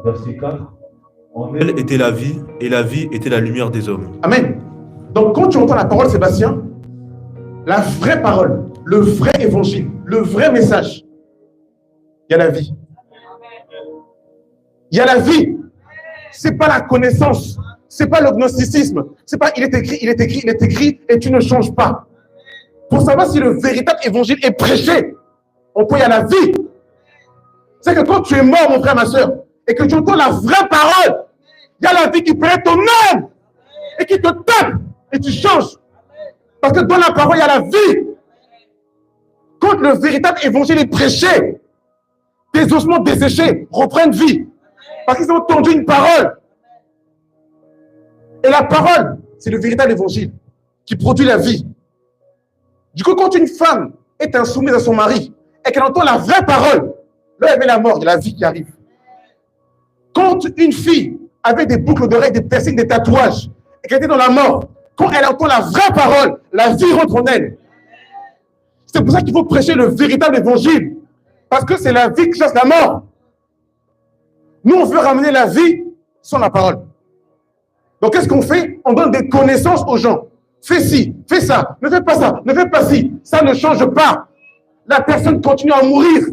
Verset 4. Elle était la vie, et la vie était la lumière des hommes. Amen. Donc quand tu entends la parole, Sébastien, la vraie parole, le vrai évangile, le vrai message, il y a la vie. Il y a la vie. C'est pas la connaissance. C'est pas le gnosticisme. C'est pas il est écrit et tu ne changes pas. Pour savoir si le véritable évangile est prêché, on peut y aller à la vie. C'est que quand tu es mort, mon frère, ma soeur, et que tu entends la vraie parole, il y a la vie qui prête ton âme et qui te tape et tu changes. Parce que dans la parole, il y a la vie. Quand le véritable évangile est prêché, tes ossements desséchés reprennent vie. Parce qu'ils ont entendu une parole. Et la parole, c'est le véritable évangile qui produit la vie. Du coup, quand une femme est insoumise à son mari et qu'elle entend la vraie parole, là, il y avait la mort, il y a la vie qui arrive. Quand une fille avait des boucles d'oreilles, des piercings, des tatouages, et qu'elle était dans la mort, quand elle entend la vraie parole, la vie rentre en elle. C'est pour ça qu'il faut prêcher le véritable évangile. Parce que c'est la vie qui chasse la mort. Nous, on veut ramener la vie sans la parole. Donc, qu'est-ce qu'on fait? On donne des connaissances aux gens. Fais ci, fais ça, ne fais pas ça, ne fais pas ci. Ça ne change pas. La personne continue à mourir.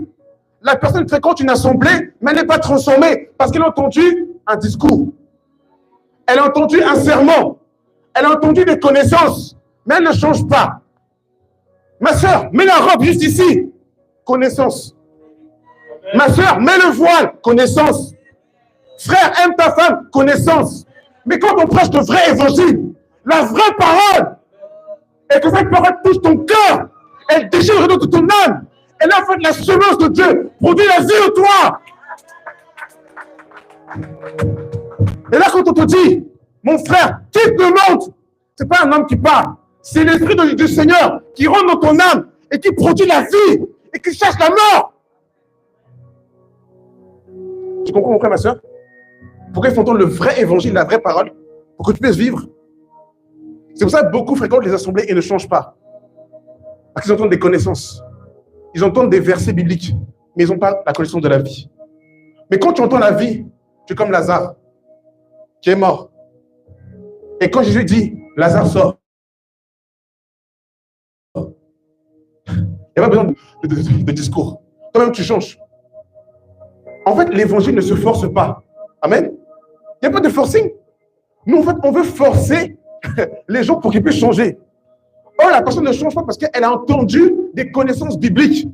La personne fréquente une assemblée, mais elle n'est pas transformée parce qu'elle a entendu un discours. Elle a entendu un sermon. Elle a entendu des connaissances, mais elle ne change pas. Ma soeur, mets la robe juste ici. Connaissance. Ma soeur, mets le voile. Connaissance. Frère, aime ta femme. Connaissance. Mais quand on prêche le vrai évangile, la vraie parole, et que cette parole touche ton cœur, elle déchire le rideau de ton âme, elle a fait de la semence de Dieu, produit la vie en toi. Et là, quand on te dit, mon frère, qui te demande, c'est pas un homme qui parle, c'est l'esprit du Seigneur qui rentre dans ton âme et qui produit la vie et qui cherche la mort. Tu comprends, mon frère, ma soeur? Pourquoi il faut entendre le vrai évangile, la vraie parole, pour que tu puisses vivre? C'est pour ça que beaucoup fréquentent les assemblées et ne changent pas. Parce qu'ils entendent des connaissances. Ils entendent des versets bibliques, mais ils n'ont pas la connaissance de la vie. Mais quand tu entends la vie, tu es comme Lazare, qui est mort. Et quand Jésus dit, Lazare sort, il n'y a pas besoin de discours. Toi-même, tu changes. En fait, l'évangile ne se force pas. Amen. Il n'y a pas de forcing. Nous, en fait, on veut forcer les gens pour qu'ils puissent changer. Or, la personne ne change pas parce qu'elle a entendu des connaissances bibliques.